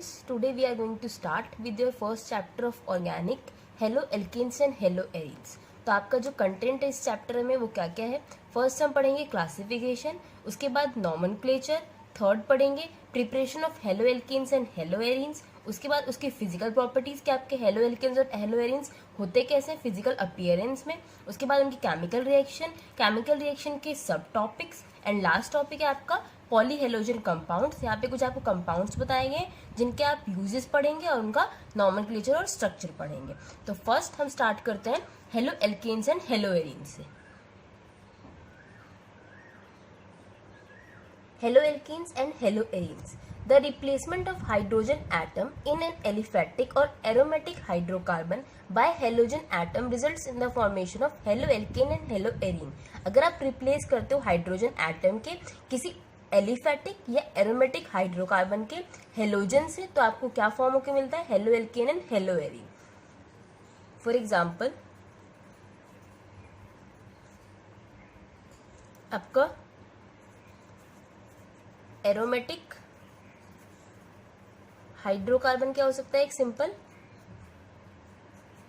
students, today we are going to start with your first chapter of organic, halo alkanes and hello arenes. तो आपका जो content है इस chapter में वो क्या क्या है। फर्स्ट हम पढ़ेंगे क्लासिफिकेशन, उसके बाद नॉमेनक्लेचर, थर्ड पढ़ेंगे preparation of halo alkanes and hello arenes, उसके बाद उसकी फिजिकल प्रॉपर्टीज कि आपके हेलो एल्केन्स और हेलो एरीन्स होते कैसे फिजिकल अपीयरेंस में, उसके बाद उनकी केमिकल रिएक्शन के सब टॉपिक्स, एंड लास्ट टॉपिक है आपका पॉलीहेलोजन कंपाउंड्स। यहाँ पे कुछ आपको कंपाउंड्स बताए गए जिनके आप यूजेस पढ़ेंगे और उनका नॉमेनक्लेचर और स्ट्रक्चर पढ़ेंगे। तो फर्स्ट हम स्टार्ट करते हैं halo alkanes and hello arenes से। Halo alkanes and hello arenes, the replacement of hydrogen atom in an aliphatic और aromatic hydrocarbon by halogen atom results in the formation of halo alkane and halo arene. अगर आप replace करते हो hydrogen atom के किसी aliphatic या aromatic hydrocarbon के halogen से तो आपको क्या फॉर्म होकर मिलता है, hello alkane and halo arene. For example आपका एरोमेटिक हाइड्रोकार्बन क्या हो सकता है, एक सिंपल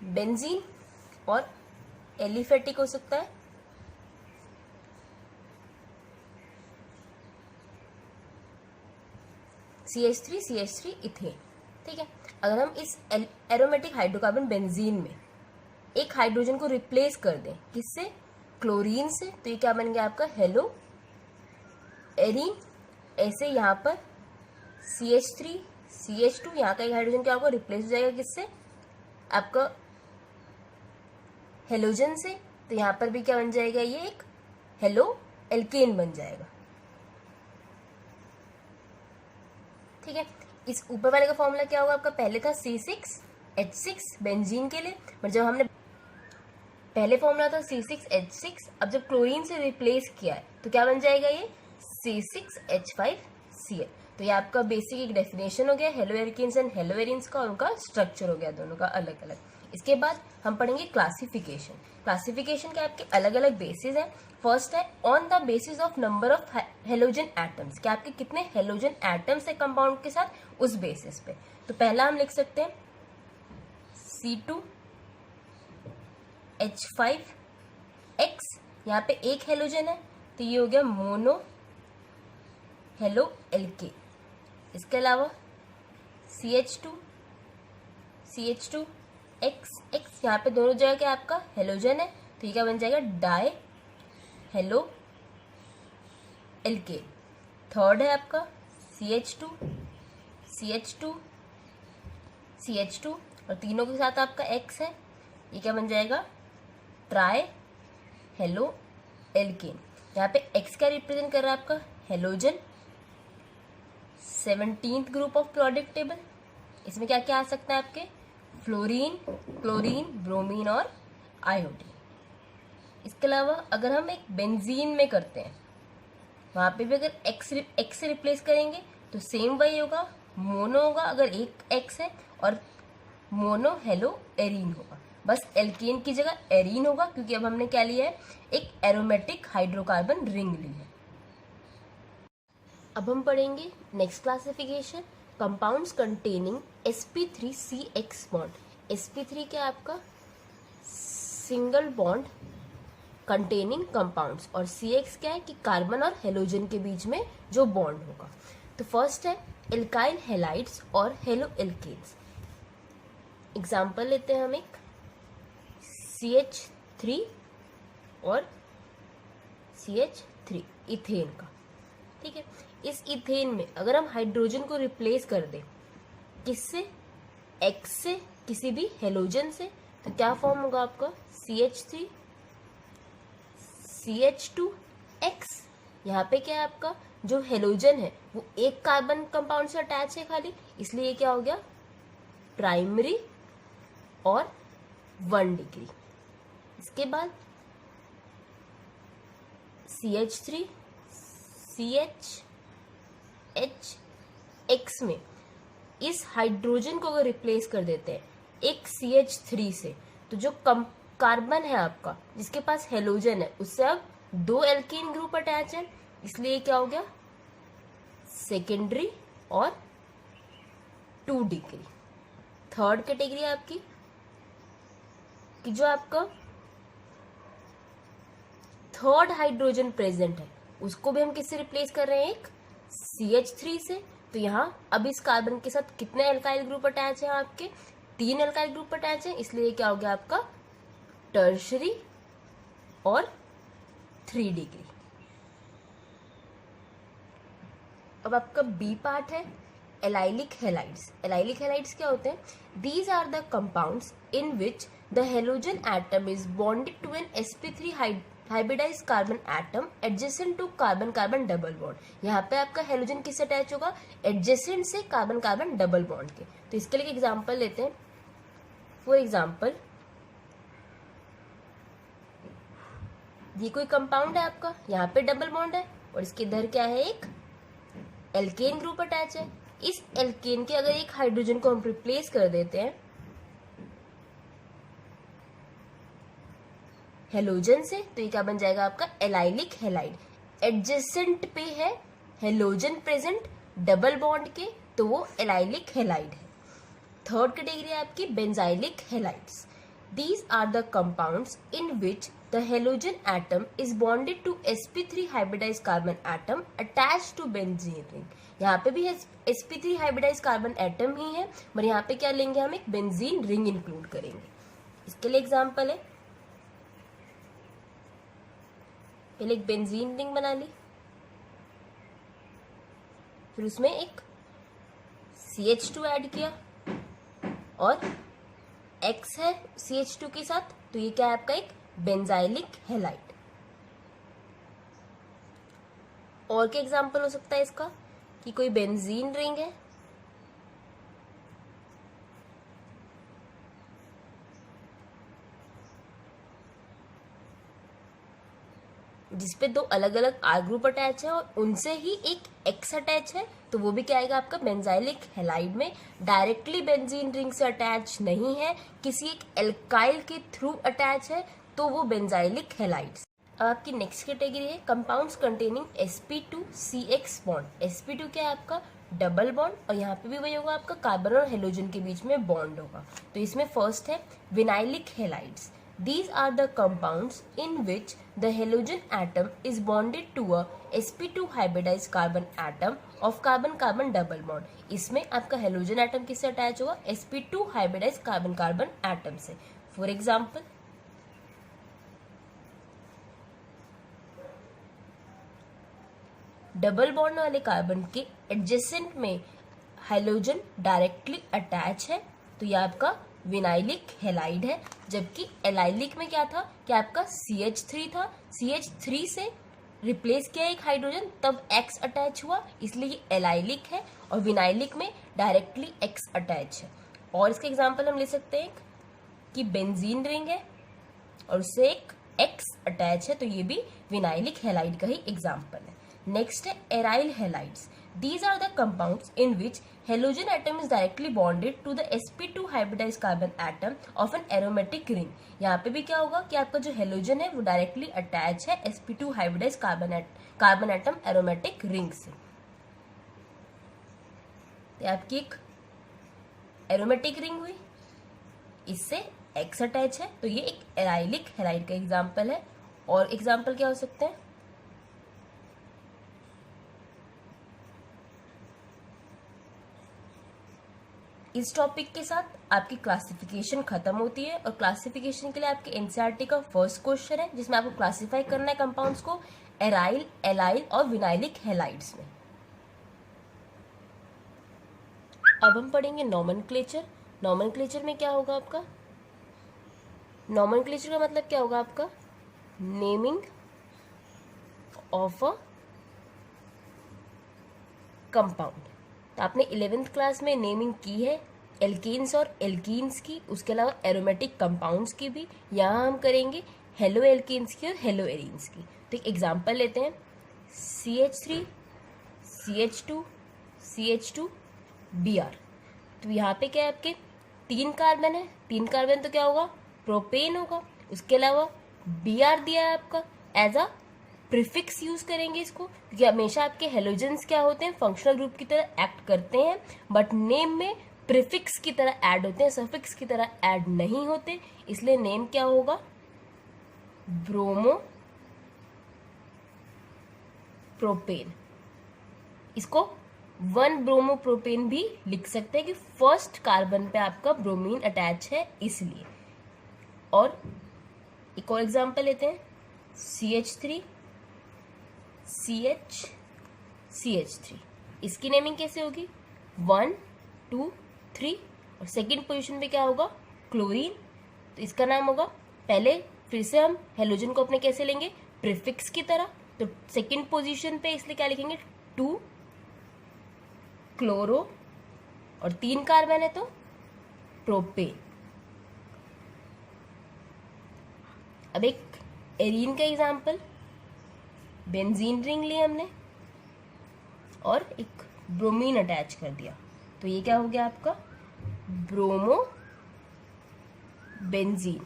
बेंजीन, और एलिफेटिक हो सकता है CH3 इथेन। ठीक है, अगर हम इस एरोमेटिक हाइड्रोकार्बन बेंजीन में एक हाइड्रोजन को रिप्लेस कर दें किससे, क्लोरीन से, तो ये क्या बन गया आपका हेलो एरीन। ऐसे यहाँ पर CH3 CH2 यहाँ का एक हाइड्रोजन क्या होगा, रिप्लेस हो जाएगा किससे, आपका हेलोजन से, तो यहाँ पर भी क्या बन जाएगा, ये एक हेलो एल्केन बन जाएगा। ठीक है, इस ऊपर वाले का फॉर्मूला क्या होगा आपका, पहले था C6H6 बेंजीन के लिए, पर जब हमने पहले फॉर्मूला था C6H6, अब जब क्लोरीन से रिप्लेस किया है तो क्या बन जाएगा ये C6H5Cl। तो ये आपका बेसिक एक डेफिनेशन हो गया halo alkanes and hello arenes का, और उनका स्ट्रक्चर हो गया दोनों का अलग अलग। इसके बाद हम पढ़ेंगे क्लासिफिकेशन के आपके अलग अलग बेसिस है। फर्स्ट है on the basis of number of halogen atoms, कि आपके कितने हेलोजन एटम्स है कंपाउंड के साथ, उस बेसिस पे। तो पहला हम लिख सकते हैं C2H5X, यहाँ पे एक हेलोजन है तो ये हो गया मोनो हेलो एल्केन। इसके अलावा CH2X, यहाँ पे दोनों जगह क्या आपका हेलोजन है तो ये क्या बन जाएगा, डाई हेलो एल्केन। थर्ड है आपका CH2 और तीनों के साथ आपका X है, ये क्या बन जाएगा, ट्राई हेलो एल्केन। यहाँ पे X क्या रिप्रेजेंट कर रहा है आपका, halogen, 17th group of product table. इसमें क्या क्या आ सकता है आपके, फ्लोरीन, क्लोरीन, ब्रोमीन और आयोडीन। इसके अलावा अगर हम एक बेंजीन में करते हैं वहां पे भी अगर एक्स से रिप्लेस करेंगे तो सेम वही होगा, मोनो होगा अगर एक एक्स है, और मोनो हेलो एरीन होगा। बस एल्केन की जगह एरीन होगा क्योंकि अब हमने क्या लिया है, एक एरोमेटिक हाइड्रोकार्बन रिंग ली है। अब हम पढ़ेंगे next classification, compounds containing sp3CX bond. sp3 क्या आपका सिंगल बॉन्ड कंटेनिंग कंपाउंड्स, और CX क्या है कि कार्बन और हेलोजन के बीच में जो बॉन्ड होगा। तो फर्स्ट है एल्काइल हेलाइड्स और हेलो एल्केन्स। एग्जाम्पल लेते हैं हम एक CH3 और CH3 इथेन का। ठीक है, इस इथेन में अगर हम हाइड्रोजन को रिप्लेस कर दें किससे, X से, किसी भी हेलोजन से, तो क्या फॉर्म होगा आपका CH3 CH2X। यहाँ पे क्या है आपका जो हेलोजन है वो एक कार्बन कंपाउंड से अटैच है खाली, इसलिए क्या हो गया, प्राइमरी और 1 डिग्री। इसके बाद CH3 CHH में इस हाइड्रोजन को अगर रिप्लेस कर देते हैं एक CH3 से, तो जो कार्बन है आपका जिसके पास हेलोजन है उससे अब 2 एल्कीन ग्रुप अटैच है, इसलिए क्या हो गया, सेकेंडरी और 2 डिग्री। थर्ड कैटेगरी आपकी कि जो आपका थर्ड हाइड्रोजन प्रेजेंट है उसको भी हम किससे रिप्लेस कर रहे हैं, एक CH3 से। तो यहाँ अब इस कार्बन के साथ कितने एल्काइल ग्रुप अटैच है आपके, 3 एल्काइल ग्रुप अटैच है, इसलिए क्या हो गया आपका टर्शरी और 3 डिग्री। अब आपका बी पार्ट है एलाइलिक हैलाइड्स। एलाइलिक हैलाइड्स क्या होते हैं, these are the compounds in which the halogen atom is bonded to an sp3 hybridise carbon atom adjacent to carbon carbon double bond. यहाँ पे आपका हेलोजन किससे अटैच होगा, adjacent से कार्बन कार्बन डबल बॉन्ड के। तो इसके लिए एग्जांपल लेते हैं। फॉर एग्जांपल ये कोई कंपाउंड है आपका, यहाँ पे डबल बॉन्ड है और इसके इधर क्या है, एक एल्केन ग्रुप अटैच है। इस एल्केन के अगर एक हाइड्रोजन को हम रिप्लेस कर देते हैं हेलोजन से, तो ये क्या बन जाएगा आपका एलाइलिक हैलाइड। एडजेसेंट पे है हेलोजन प्रेजेंट डबल बॉन्ड के, तो वो एलाइलिक हैलाइड है। थर्ड कैटेगरी आपकी benzylic halides. These are the compounds in which the halogen atom is bonded to sp3 hybridized carbon atom attached to benzene ring। यहाँ पे भी sp3 hybridized carbon atom ही है, पर यहाँ पे क्या लेंगे हम, एक बेंजीन रिंग इंक्लूड करेंगे। इसके लिए एग्जांपल है, पहले एक बेंजीन रिंग बना ली, फिर उसमें एक CH2 ऐड किया और X है CH2 के साथ, तो ये क्या है आपका एक बेंजाइलिक हैलाइड। और क्या एग्जांपल हो सकता है इसका, कि कोई बेंजीन रिंग है जिसपे 2 अलग अलग R ग्रुप अटैच है और उनसे ही एक X अटैच है, तो वो भी क्या आएगा आपका बेंजाइलिक हैलाइड में। डायरेक्टली बेंजीन रिंग से अटैच नहीं है, किसी एक एल्काइल के थ्रू अटैच है, तो वो बेंजाइलिक हैलाइड्स। अब आपकी नेक्स्ट कैटेगरी है compounds containing sp2CX bond. sp2 क्या है आपका डबल बॉन्ड, और यहाँ पे भी वही होगा आपका कार्बन और हेलोजन के बीच में बॉन्ड होगा। तो इसमें फर्स्ट है vinylic halides. These are the compounds in which the halogen atom is bonded to a sp2 hybridized carbon atom of carbon-carbon double bond। इसमें आपका हेलोजन एटम किससे अटैच होगा, sp2 hybridized carbon-carbon atom से। For example double bond वाले carbon के adjacent में halogen directly attach है, तो यह आपका विनाइलिक हैलाइड है। जबकि एलाइलिक में क्या था कि आपका CH3 था, CH3 से रिप्लेस किया एक हाइड्रोजन, तब X अटैच हुआ, इसलिए ये एलाइलिक है। और विनाइलिक में डायरेक्टली X अटैच है। और इसके एग्जांपल हम ले सकते हैं कि बेंजीन रिंग है और उससे एक X अटैच है, तो ये भी विनाइलिक हैलाइड का ही एग्जाम्पल है। नेक्स्ट है aryl halides. These are the compounds in which halogen atom is directly bonded to the sp2 hybridized carbon atom of an aromatic ring। यहाँ पे भी क्या होगा कि आपका जो हेलोजन है वो डायरेक्टली अटैच है sp2 hybridized carbon atom aromatic ring से। तो आपकी एक एरोमेटिक रिंग हुई, इससे X अटैच है, तो ये एक एराइलिक हैलाइड का एग्जाम्पल है। और एग्जाम्पल क्या हो सकते हैं, इस टॉपिक के साथ आपकी क्लासिफिकेशन खत्म होती है। और क्लासिफिकेशन के लिए आपके एनसीईआरटी का फर्स्ट क्वेश्चन है जिसमें आपको क्लासिफाई करना है कंपाउंड्स को एराइल, एलाइल और विनाइलिक हैलाइड्स में। अब हम पढ़ेंगे नॉमेनक्लेचर। नॉमेनक्लेचर में क्या होगा आपका, नॉमेनक्लेचर का मतलब क्या होगा आपका, नेमिंग ऑफ अ कंपाउंड। तो आपने 11th क्लास में नेमिंग की है एल्कीन्स और एल्कीन्स की, उसके अलावा एरोमेटिक कंपाउंड्स की भी। यहाँ हम करेंगे हेलो एल्कीन्स की और हेलो एरीन्स की। तो एक एग्जांपल लेते हैं, CH3 CH2 CH2 Br। तो यहाँ पे क्या है आपके 3 कार्बन है, 3 कार्बन तो क्या होगा प्रोपेन होगा। उसके अलावा Br दिया है आपका, एज अ प्रीफिक्स यूज करेंगे इसको, क्योंकि हमेशा आपके हेलोजेंस क्या होते हैं फंक्शनल ग्रुप की तरह एक्ट करते हैं, बट नेम में प्रीफिक्स की तरह ऐड होते हैं, सफिक्स की तरह ऐड नहीं होते, इसलिए नेम क्या होगा, ब्रोमो प्रोपेन। इसको 1 ब्रोमो प्रोपेन भी लिख सकते हैं कि फर्स्ट कार्बन पे आपका ब्रोमीन अटैच है इसलिए। और एक और एग्जांपल लेते हैं, CH3 CH CH3, इसकी नेमिंग कैसे होगी, 1 2 3, और सेकेंड पोजीशन पे क्या होगा, क्लोरीन, तो इसका नाम होगा, पहले फिर से हम हेलोजन को अपने कैसे लेंगे, प्रीफिक्स की तरह, तो सेकेंड पोजीशन पे इसलिए क्या लिखेंगे, 2 क्लोरो, और 3 कार्बन है तो प्रोपेन। अब एक एरीन का एग्जांपल, बेंजीन रिंग ली हमने और एक ब्रोमीन अटैच कर दिया, तो ये क्या हो गया आपका, ब्रोमो बेंजीन।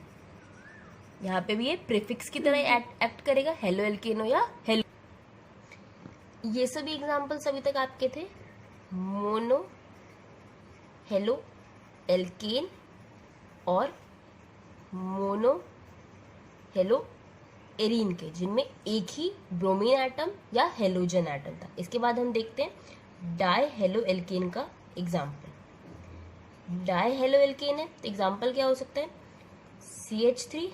यहाँ पे भी ये प्रीफिक्स की तरह एक्ट करेगा, हेलो एल्केनो या हेलो। ये सभी एग्जांपल्स अभी तक आपके थे मोनो हेलो एल्केन और मोनो हेलो एरीन के, जिनमें एक ही ब्रोमीन एटम या हेलोजन एटम था। इसके बाद हम देखते हैं डाई हेलो एल्केन का एग्जाम्पल। डाई हेलो एल्केन है तो एग्जाम्पल क्या हो सकता है, CH3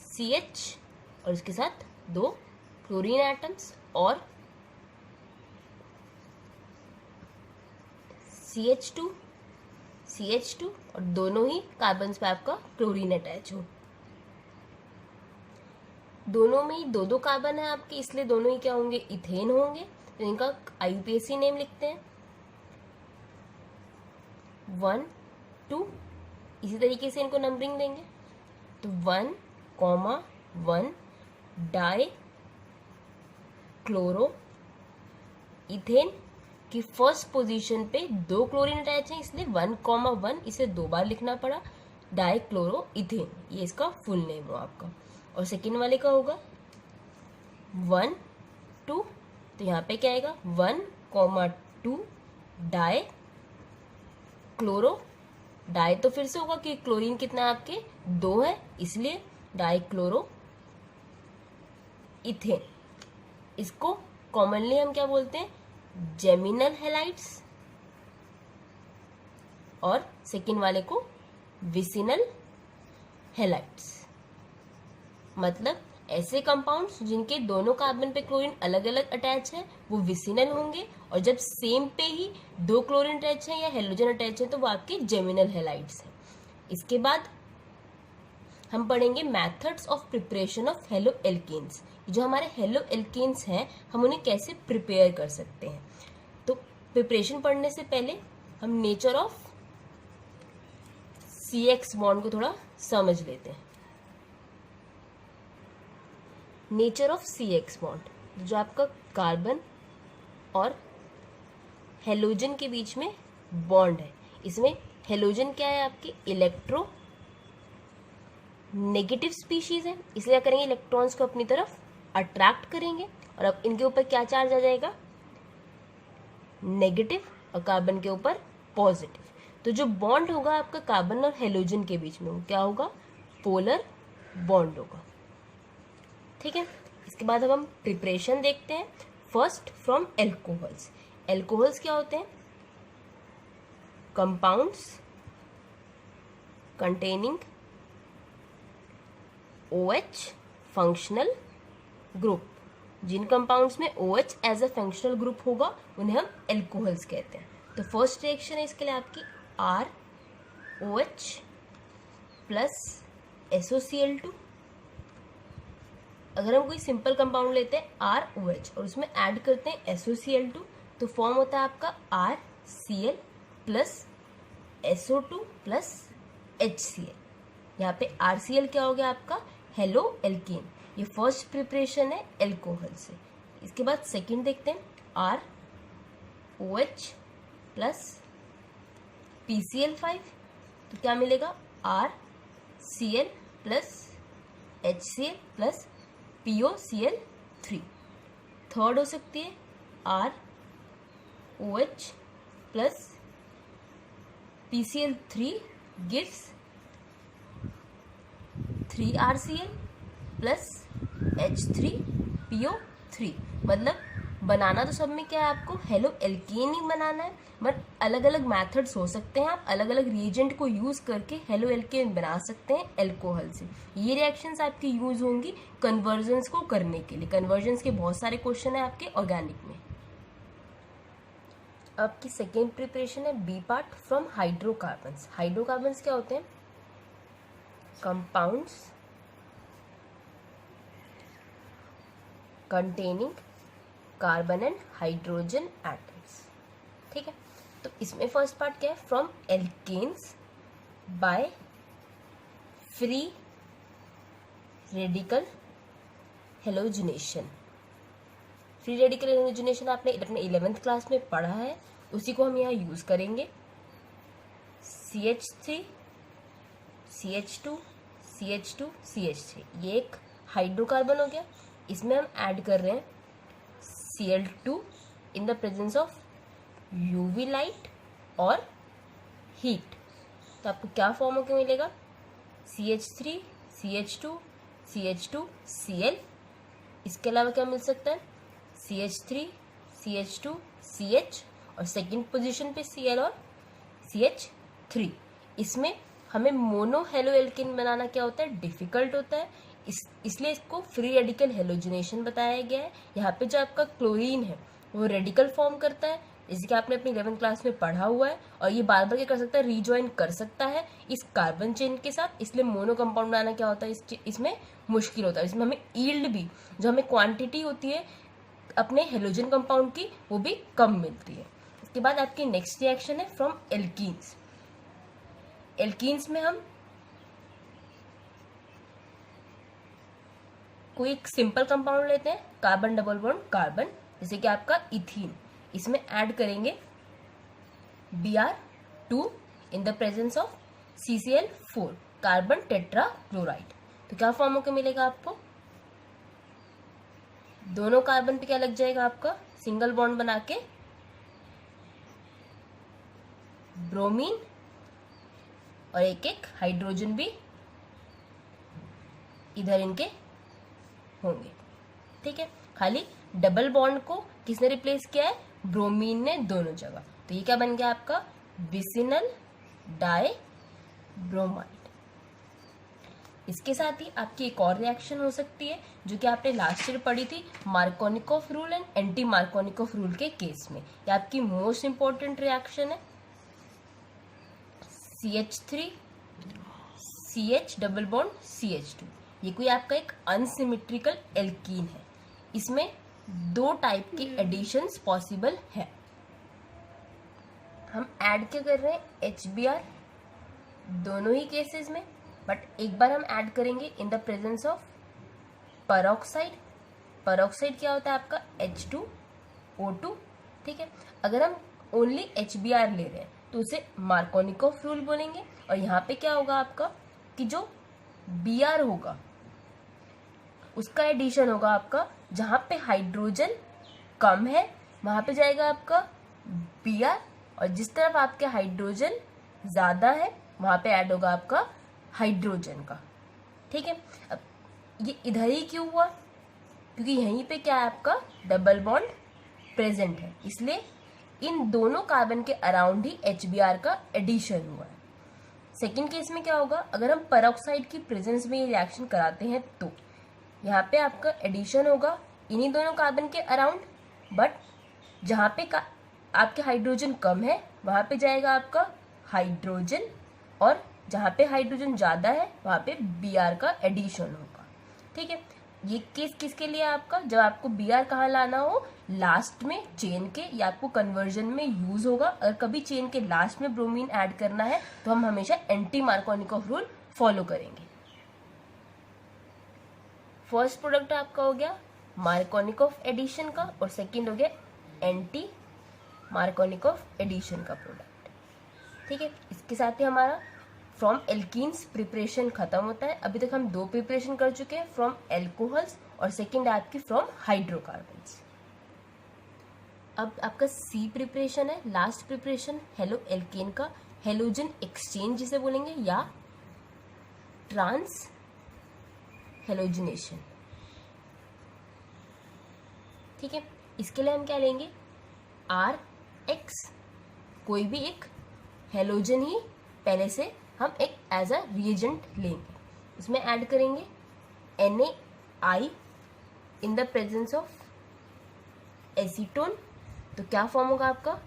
CH और इसके साथ 2 क्लोरीन एटम्स, और CH2 CH2 और दोनों ही कार्बन पे आपका क्लोरीन अटैच हो। दोनों में ही 2 कार्बन है आपके, इसलिए दोनों ही क्या होंगे, इथेन होंगे, तो इनका IUPAC नेम लिखते हैं 1 2, इसी तरीके से इनको नंबरिंग देंगे, तो 1,1 डाई क्लोरो इथेन की फर्स्ट पोजीशन पे 2 क्लोरीन अटैच है, इसलिए 1,1 इसे 2 बार लिखना पड़ा, डाई क्लोरो इथेन, ये इसका फुल नेम हो आपका। और सेकेंड वाले का होगा 1 2, तो यहाँ पे क्या आएगा, 1,2 डाई क्लोरो, डाई तो फिर से होगा कि क्लोरीन कितना है आपके, 2 है, इसलिए डाई क्लोरो इथेन। इसको कॉमनली हम क्या बोलते हैं, जेमिनल हैलाइड्स, और सेकेंड वाले को विसिनल हैलाइड्स। मतलब ऐसे कंपाउंड्स जिनके दोनों कार्बन पे क्लोरीन अलग अलग अटैच है वो विसिनल होंगे, और जब सेम पे ही 2 क्लोरीन अटैच है या हेलोजन अटैच है तो वो आपके जेमिनल हैलाइड्स हैं। इसके बाद हम पढ़ेंगे methods of preparation of haloalkanes. जो हमारे हेलो एल्केन्स हैं हम उन्हें कैसे प्रिपेयर कर सकते हैं। तो प्रिपरेशन पढ़ने से पहले हम नेचर ऑफ CX बॉन्ड को थोड़ा समझ लेते हैं। नेचर ऑफ CX बॉन्ड, जो आपका कार्बन और हेलोजन के बीच में बॉन्ड है, इसमें हेलोजन क्या है आपकी, इलेक्ट्रो नेगेटिव स्पीशीज है, इसलिए क्या करेंगे, इलेक्ट्रॉन्स को अपनी तरफ अट्रैक्ट करेंगे, और अब इनके ऊपर क्या चार्ज आ जाएगा, नेगेटिव, और कार्बन के ऊपर पॉजिटिव। तो जो बॉन्ड होगा आपका कार्बन और हेलोजन के बीच में वो क्या होगा, पोलर बॉन्ड होगा। ठीक है, इसके बाद अब हम प्रिपरेशन देखते हैं। First from alcohols. एल्कोहल्स क्या होते हैं, compounds containing OH functional group. जिन कंपाउंड्स में OH as a functional group होगा उन्हें हम एल्कोहल्स कहते हैं। तो फर्स्ट रिएक्शन है इसके लिए आपकी ROH प्लस SOCl2। अगर हम कोई सिंपल कंपाउंड लेते हैं ROH और उसमें ऐड करते हैं SOCl2 तो फॉर्म होता है आपका RCl plus SO2 plus HCl। यहाँ पे RCl क्या हो गया आपका, हेलो एल्केन। ये फर्स्ट प्रिपरेशन है एल्कोहल से। इसके बाद सेकंड देखते हैं ROH प्लस PCl5 तो क्या मिलेगा, RCl plus HCl plus POCl3। Third हो सकती है ROH plus PCl3 gives 3RCl plus H3PO3। मतलब बनाना तो सब में क्या है, आपको हेलो एल्केन ही बनाना है, बट अलग अलग मेथड्स हो सकते हैं। आप अलग अलग रिएजेंट को यूज करके हेलो एल्केन बना सकते हैं एल्कोहल से। ये रिएक्शंस आपकी यूज होंगी कन्वर्जन्स को करने के लिए। कन्वर्जन्स के बहुत सारे क्वेश्चन है आपके ऑर्गेनिक में। आपकी सेकेंड प्रिपरेशन है B part from hydrocarbons. Hydrocarbons क्या होते हैं? Compounds containing carbon and hydrogen atoms. ठीक है, तो इसमें फर्स्ट पार्ट क्या है? From alkanes by free radical halogenation. Free radical halogenation आपने अपने 11th क्लास में पढ़ा है, उसी को हम यहाँ यूज करेंगे। CH3 CH2 CH2 CH3, ये एक हाइड्रोकार्बन हो गया। इसमें हम ऐड कर रहे हैं Cl2 in the presence of UV light और हीट। तो आपको क्या फॉर्म होकर मिलेगा? CH3 CH2 CH2 Cl। इसके अलावा क्या मिल सकता है? CH3 CH2 CH और सेकंड पोजीशन पे Cl और CH3। इसमें हमें मोनो हेलो एल्केन बनाना क्या होता है? डिफिकल्ट होता है, इसलिए इसको फ्री रेडिकल हेलोजिनेशन बताया गया है। यहाँ पे जो आपका क्लोरीन है वो रेडिकल फॉर्म करता है, इसके आपने अपनी 11th क्लास में पढ़ा हुआ है, और ये बार बार क्या कर सकता है? रीजॉइन कर सकता है इस कार्बन चेन के साथ। इसलिए मोनो कंपाउंड बनाना क्या होता है? इसमें मुश्किल होता है। इसमें हमें ईल्ड भी, जो हमें क्वांटिटी होती है अपने हेलोजन कंपाउंड की, वो भी कम मिलती है। इसके बाद आपकी नेक्स्ट रिएक्शन है फ्रॉम एल्कीन्स। एल्कीन्स में हम कोई एक सिंपल कंपाउंड लेते हैं, कार्बन डबल बॉन्ड कार्बन, जैसे कि आपका इथीन। इसमें ऐड करेंगे Br2 in the presence of CCl4 carbon tetra chloride. तो क्या फॉर्म होकर मिलेगा आपको? दोनों कार्बन पे क्या लग जाएगा आपका? सिंगल बॉन्ड बना के ब्रोमीन, और एक एक हाइड्रोजन भी इधर इनके होंगे। ठीक है, खाली डबल बॉन्ड को किसने रिप्लेस किया है? ब्रोमीन ने दोनों जगह। तो ये क्या बन गया आपका? बिसिनल डाई ब्रोमाइड। इसके साथ ही आपकी एक और रिएक्शन हो सकती है जो कि आपने लास्ट ईयर पढ़ी थी, Markovnikov rule and anti Markovnikov rule के केस में। ये आपकी मोस्ट इंपॉर्टेंट रिएक्शन है। CH3 CH double bond CH2, ये कोई आपका एक अनसिमेट्रिकल एल्कीन है। इसमें दो टाइप के एडिशंस पॉसिबल है। हम ऐड क्या कर रहे हैं? HBr दोनों ही केसेस में, बट एक बार हम ऐड करेंगे in the presence of peroxide. Peroxide क्या होता है आपका? H2O2। ठीक है, अगर हम ओनली HBr ले रहे हैं तो उसे मार्कोनिकोफ रूल बोलेंगे। और यहाँ पे क्या होगा आपका कि जो Br होगा उसका एडिशन होगा आपका, जहां पे हाइड्रोजन कम है वहां पे जाएगा आपका Br, और जिस तरफ आपके हाइड्रोजन ज्यादा है वहां पे ऐड होगा आपका हाइड्रोजन का। ठीक है, अब ये इधर ही क्यों हुआ? क्योंकि यहीं पे क्या है आपका? डबल बॉन्ड प्रेजेंट है, इसलिए इन दोनों कार्बन के अराउंड ही HBr का एडिशन हुआ है। सेकेंड केस में क्या होगा? अगर हम पेरोक्साइड की प्रेजेंस में ये रिएक्शन कराते हैं तो यहाँ पे आपका एडिशन होगा इन्हीं दोनों कार्बन के अराउंड, बट जहाँ पे आपके हाइड्रोजन कम है वहाँ पे जाएगा आपका हाइड्रोजन, और जहाँ पे हाइड्रोजन ज़्यादा है वहाँ पे Br का एडिशन होगा। ठीक है, ये केस किसके लिए आपका? जब आपको Br कहाँ लाना हो? लास्ट में चेन के, या आपको कन्वर्जन में यूज होगा। अगर कभी चेन के लास्ट में ब्रोमीन ऐड करना है तो हम हमेशा एंटी मार्कोनिकोफ रूल फॉलो करेंगे। फर्स्ट प्रोडक्ट आपका हो गया मार्कोनिकोफ एडिशन का, और सेकंड हो गया एंटी मार्कोनिकोफ एडिशन का प्रोडक्ट। ठीक है, इसके साथ ही हमारा फ्रॉम एल्कीन्स प्रिपरेशन खत्म होता है। अभी तक हम दो प्रिपरेशन कर चुके हैं, फ्रॉम एल्कोहल्स और सेकंड है आपकी फ्रॉम हाइड्रोकार्बन्स। अब आपका सी प्रिपरेशन है, लास्ट प्रिपरेशन हेलो एल्केन का, हेलोजन एक्सचेंज जिसे बोलेंगे, या ट्रांस हेलोजिनेशन। ठीक है, इसके लिए हम क्या लेंगे, आर एक्स, कोई भी एक हेलोजन ही पहले से हम एक एज अ रिएजेंट लेंगे, इसमें ऐड करेंगे NaI in the presence of acetone. तो क्या फॉर्म होगा आपका,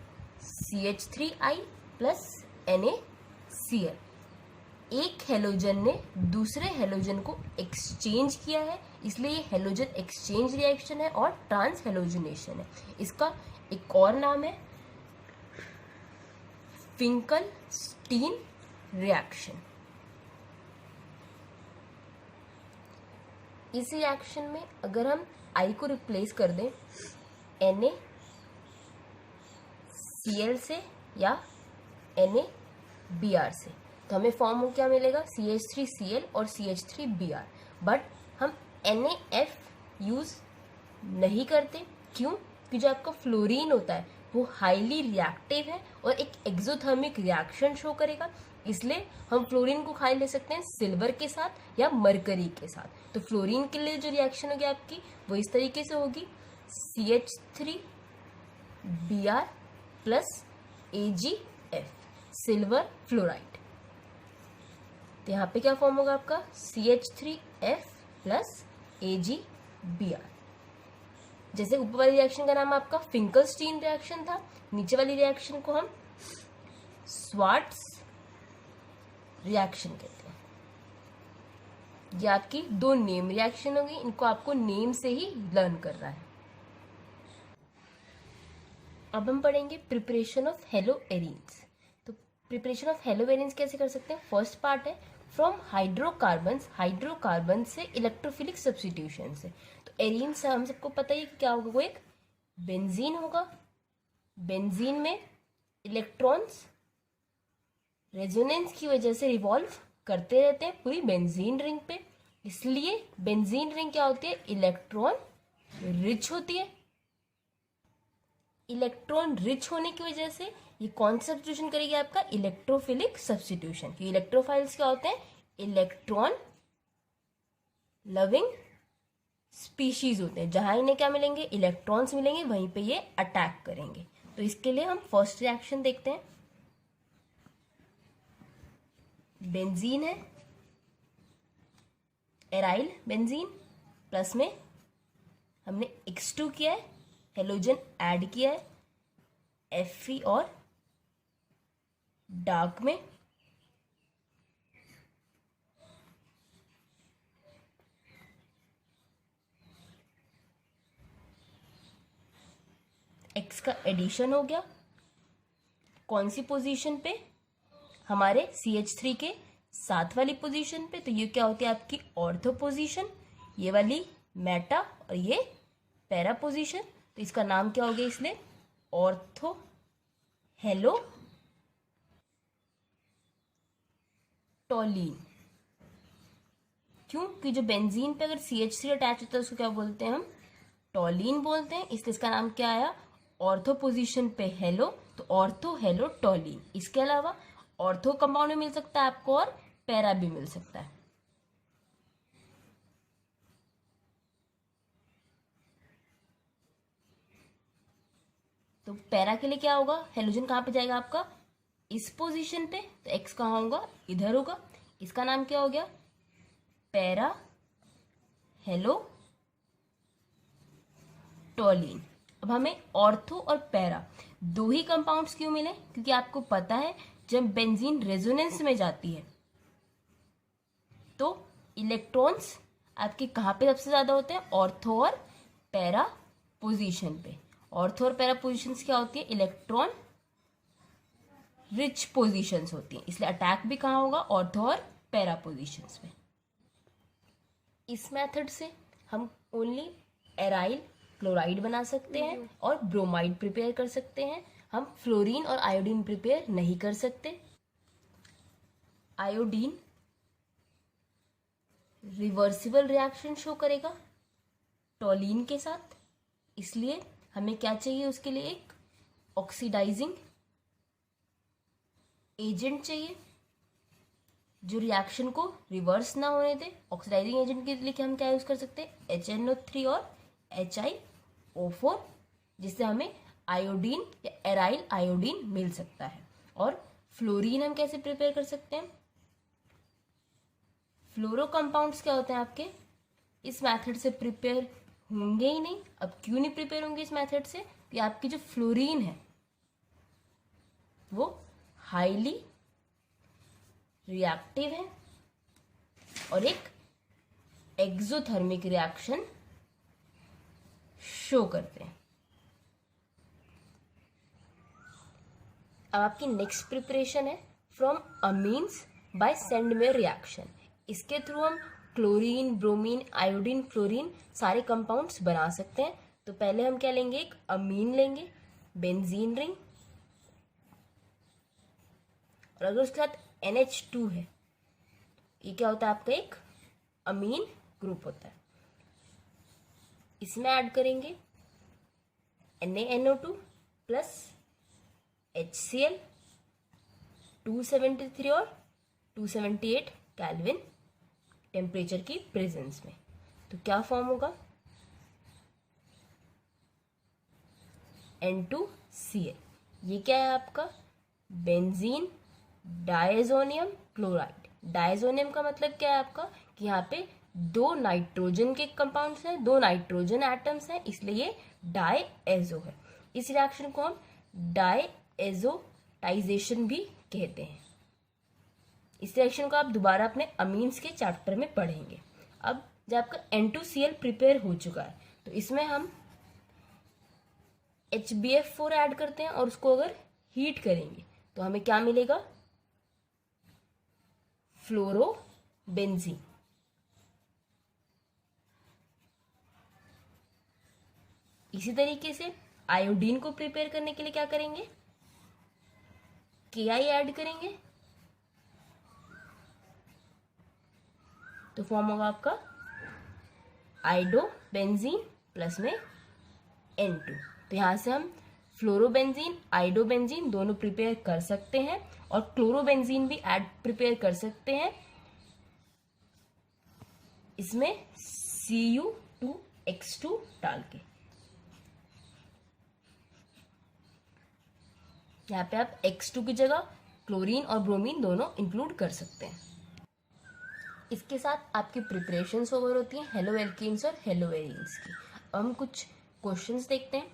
CH3I प्लस NaCl। एक हेलोजन ने दूसरे हेलोजन को एक्सचेंज किया है, इसलिए ये हेलोजन एक्सचेंज रिएक्शन है और ट्रांस हेलोजिनेशन है। इसका एक और नाम है फिंकल-स्टीन रिएक्शन। इस रिएक्शन में अगर हम I को रिप्लेस कर दें NaCl से या NaBr से, तो हमें फॉर्म क्या मिलेगा, CH3Cl और CH3Br। बट हम NaF यूज नहीं करते, क्यों, क्योंकि जो आपका फ्लोरीन होता है वो हाईली रिएक्टिव है और एक एक्सोथर्मिक रिएक्शन शो करेगा, इसलिए हम फ्लोरीन को खाली ले सकते हैं सिल्वर के साथ या मरकरी के साथ। तो फ्लोरीन के लिए जो रिएक्शन होगी आपकी वो इस तरीके से होगी, CH3Br plus AgF, silver fluoride. तो यहाँ पे क्या फॉर्म होगा आपका, CH3F प्लस AgBr। जैसे ऊपर वाली रिएक्शन का नाम आपका फिंकल-स्टीन रिएक्शन था, नीचे वाली रिएक्शन को हम स्वार्ट्स रिएक्शन कहते हैं। ये आपकी दो नेम रिएक्शन होगी, इनको आपको नेम से ही लर्न करना है। अब हम पढ़ेंगे प्रिपरेशन ऑफ हेलोएरीन्स। तो प्रिपरेशन ऑफ हेलोएरीन्स कैसे कर सकते हैं, फर्स्ट पार्ट है फ्रॉम हाइड्रोकार्बन्स, हाइड्रोकार्बन से इलेक्ट्रोफिलिक सब्स्टिट्यूशन से। तो एरीन से हम सबको पता ही क्या होगा, वो एक बेंजीन होगा, बेंजीन में इलेक्ट्रॉन्स रेजोनेंस की वजह से रिवॉल्व करते रहते हैं पूरी बेंजीन रिंग पे, इसलिए बेंजीन रिंग क्या होती है, इलेक्ट्रॉन रिच होती है। इलेक्ट्रॉन रिच होने की वजह से ये कौन सा सब्स्टिट्यूशन करेगी, आपका इलेक्ट्रोफिलिक सब्स्टिट्यूशन। क्योंकि इलेक्ट्रोफाइल्स क्या होते हैं, इलेक्ट्रॉन लविंग स्पीशीज होते हैं, जहां इन्हें क्या मिलेंगे, इलेक्ट्रॉन्स मिलेंगे, वहीं पे ये अटैक करेंगे। तो इसके लिए हम फर्स्ट रिएक्शन देखते हैं। बेंजीन है, एराइल बेंजीन, प्लस में हमने X2 किया है, हेलोजन ऐड किया है Fe और डार्क में X का एडिशन हो गया, कौन सी पोजीशन पे, हमारे CH3 के साथ वाली पोजीशन पे। तो ये क्या होती है आपकी ऑर्थो पोजीशन, ये वाली मेटा और ये पैरा पोजीशन। तो इसका नाम क्या हो गया, इसलिए ऑर्थो हेलो टॉलीन। क्यों, कि जो बेंजीन पे अगर CH3 अटैच होता है उसको क्या बोलते हैं, हम टॉलीन बोलते हैं, इसलिए इसका नाम क्या आया, ऑर्थो पोजीशन पे हेलो, तो ऑर्थो हेलो टॉलीन। इसके अलावा ऑर्थो कंपाउंड में मिल सकता है आपको और पैरा भी मिल सकता है। तो पैरा के लिए क्या होगा, हेलोजन कहाँ पे जाएगा आपका, इस पोजीशन पे, तो X कहाँ होगा, इधर होगा। इसका नाम क्या हो गया, पैरा हेलो टॉलीन। अब हमें ऑर्थो और पैरा दो ही कंपाउंड्स क्यों मिले, क्योंकि आपको पता है जब बेंजीन रेजोनेंस में जाती है तो इलेक्ट्रॉन्स आपके कहाँ पे सबसे ज्यादा होते हैं, ऑर्थो और पैरा पोजीशन पे। ऑर्थो और पैरा पोजीशंस क्या होती है, इलेक्ट्रॉन रिच पोजीशंस होती हैं, इसलिए अटैक भी कहाँ होगा, ऑर्थो और पैरा पोजीशंस में। इस मेथड से हम ओनली एराइल क्लोराइड बना सकते हैं और ब्रोमाइड प्रिपेयर कर सकते हैं, हम फ्लोरीन और आयोडीन प्रिपेयर नहीं कर सकते। आयोडीन रिवर्सिबल रिएक्शन शो करेगा टॉलीन के साथ, इसलिए हमें क्या चाहिए उसके लिए, एक ऑक्सीडाइजिंग एजेंट चाहिए जो रिएक्शन को रिवर्स ना होने दे। ऑक्सीडाइजिंग एजेंट के लिए हम क्या यूज कर सकते हैं, HNO3 और HiO4, जिससे हमें आयोडीन या एराइल आयोडीन मिल सकता है। और फ्लोरीन हम कैसे प्रिपेयर कर सकते हैं, फ्लोरो कंपाउंड्स क्या होते हैं आपके, इस मेथड से प्रिपेयर होंगे ही नहीं। अब क्यों नहीं प्रिपेयर होंगे इस मेथड से, कि आपकी जो फ्लोरीन है वो हाईली रिएक्टिव है और एक एक्सोथर्मिक रिएक्शन शो करते हैं। अब आपकी नेक्स्ट प्रिपरेशन है from amines by Sandmeyer reaction. इसके थ्रू हम क्लोरीन, ब्रोमीन, आयोडीन, फ्लोरीन सारे कंपाउंड्स बना सकते हैं। तो पहले हम क्या लेंगे, एक अमीन लेंगे, बेंजीन रिंग, और अगर उसके साथ NH2 है, ये क्या होता है आपका एक अमीन ग्रुप होता है। इसमें ऐड करेंगे NaNO2 प्लस HCl 273 और 278 केल्विन टेम्परेचर की प्रेजेंस में। तो क्या फॉर्म होगा, N2Cl। ये क्या है आपका, बेंजीन डायजोनियम क्लोराइड। डायजोनियम का मतलब क्या है आपका, कि यहाँ पे दो नाइट्रोजन के कंपाउंड्स हैं, दो नाइट्रोजन एटम्स हैं, इसलिए ये डायएजो है। इस रिएक्शन को हम डायएजोटाइजेशन भी कहते हैं। इस रिएक्शन को आप दोबारा अपने अमीन्स के चैप्टर में पढ़ेंगे। अब जब आपका N2Cl प्रिपेयर हो चुका है, तो इसमें हम HbF4 ऐड करते हैं और उसको अगर हीट करेंगे तो हमें क्या मिलेगा, फ्लोरोबेंजीन। इसी तरीके से आयोडीन को प्रिपेयर करने के लिए क्या करेंगे, Ki ऐड करेंगे, तो फॉर्म होगा आपका आइडोबेंजीन प्लस में N2। तो यहां से हम फ्लोरोबेंजीन, आइडोबेंजीन दोनों प्रिपेयर कर सकते हैं और क्लोरोबेंजीन भी ऐड प्रिपेयर कर सकते हैं इसमें Cu2X2 डाल के। यहाँ पे आप X2 की जगह क्लोरीन और ब्रोमीन दोनों इंक्लूड कर सकते हैं। इसके साथ आपकी प्रिपरेशंस ओवर होती हैं हेलो एल्कीन्स और हेलो एरीन्स की। अब हम कुछ क्वेश्चंस देखते हैं।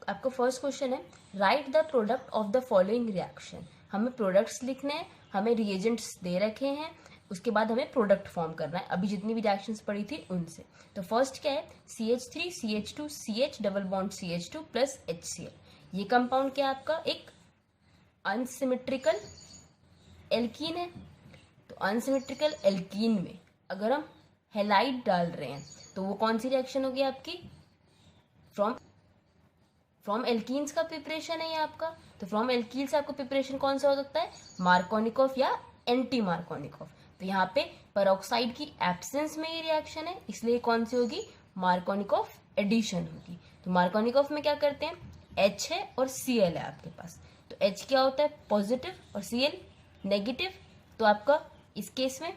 आपका फर्स्ट क्वेश्चन है, right the product of the following reaction. हमें प्रोडक्ट्स लिखने हैं, हमें रिएजेंट्स दे रखे हैं, उसके बाद हमें प्रोडक्ट फॉर्म करना है अभी जितनी भी रिएक्शंस पड़ी थी उनसे। तो फर्स्ट क्या है, CH3 CH2 CH double bond CH2 plus HCl। ये कंपाउंड क्या है आपका, एक अनसिमेट्रिकल एल्कीन है। तो अनसिमेट्रिकल एल्कीन में अगर हम हेलाइड डाल रहे हैं तो वो कौन सी रिएक्शन होगी आपकी, फ्रॉम एल्कीन्स का प्रिपरेशन है ये आपका। तो फ्रॉम एल्कीन्स आपको प्रिपरेशन कौन सा हो सकता है, मार्कोनिकॉफ या एंटी मार्कोनिकॉफ। तो यहाँ पे पेरोक्साइड की एब्सेंस में ये रिएक्शन है, इसलिए कौन सी होगी, मार्कोनिकॉफ एडिशन होगी। तो मार्कोनिकॉफ में क्या करते हैं, H है और Cl है आपके पास। तो H क्या होता है, पॉजिटिव, और Cl नेगेटिव। तो आपका इस केस में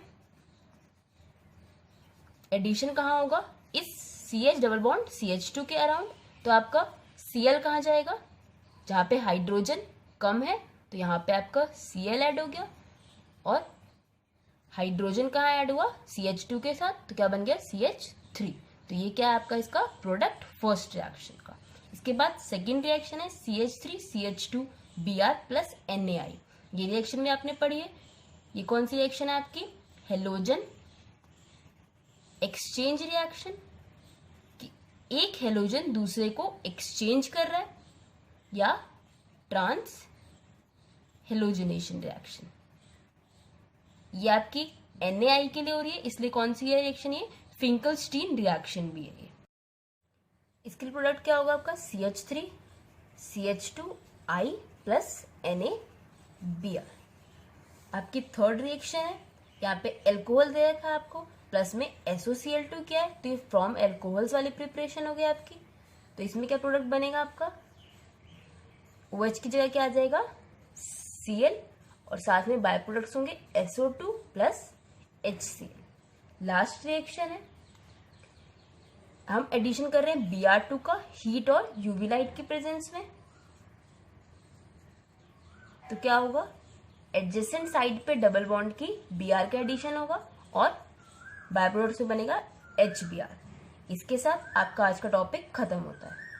एडिशन कहाँ होगा, इस CH डबल बॉन्ड CH2 के अराउंड। तो आपका Cl कहाँ जाएगा, जहाँ पे हाइड्रोजन कम है, तो यहाँ पे आपका Cl ऐड हो गया, और हाइड्रोजन कहाँ ऐड हुआ, CH2 के साथ, तो क्या बन गया CH3। तो ये क्या है आपका इसका प्रोडक्ट फर्स्ट रिएक्शन का। इसके बाद सेकेंड रिएक्शन है CH3 CH2 Br plus NaI। ये रिएक्शन भी आपने पढ़ी है। ये कौन सी रिएक्शन है आपकी, हेलोजन एक्सचेंज रिएक्शन। एक हेलोजन दूसरे को एक्सचेंज कर रहा है, या ट्रांस हेलोजनेशन रिएक्शन। ये आपकी NaI के लिए हो रही है, इसलिए कौन सी रिएक्शन, ये फिंकलस्टीन रिएक्शन भी है। इसके लिए प्रोडक्ट क्या होगा आपका, CH3 CH2I प्लस NaBr। आपकी थर्ड रिएक्शन है, यहाँ पे एल्कोहल दे रखा है आपको, प्लस में SOCl2 क्या है, तो ये फ्रॉम एल्कोहल्स वाली प्रिपरेशन हो गई आपकी। तो इसमें क्या प्रोडक्ट बनेगा आपका, OH की जगह क्या आ जाएगा, Cl, और साथ में बाय प्रोडक्ट्स होंगे SO2 plus HCl। Last reaction है, हम एडिशन कर रहे हैं Br2 का हीट और यूवी लाइट की प्रेजेंस में। तो क्या होगा, एडजेसेंट साइड पे डबल बॉन्ड की Br का एडिशन होगा और बाय प्रोडक्ट से बनेगा HBr। इसके साथ आपका आज का टॉपिक खत्म होता है।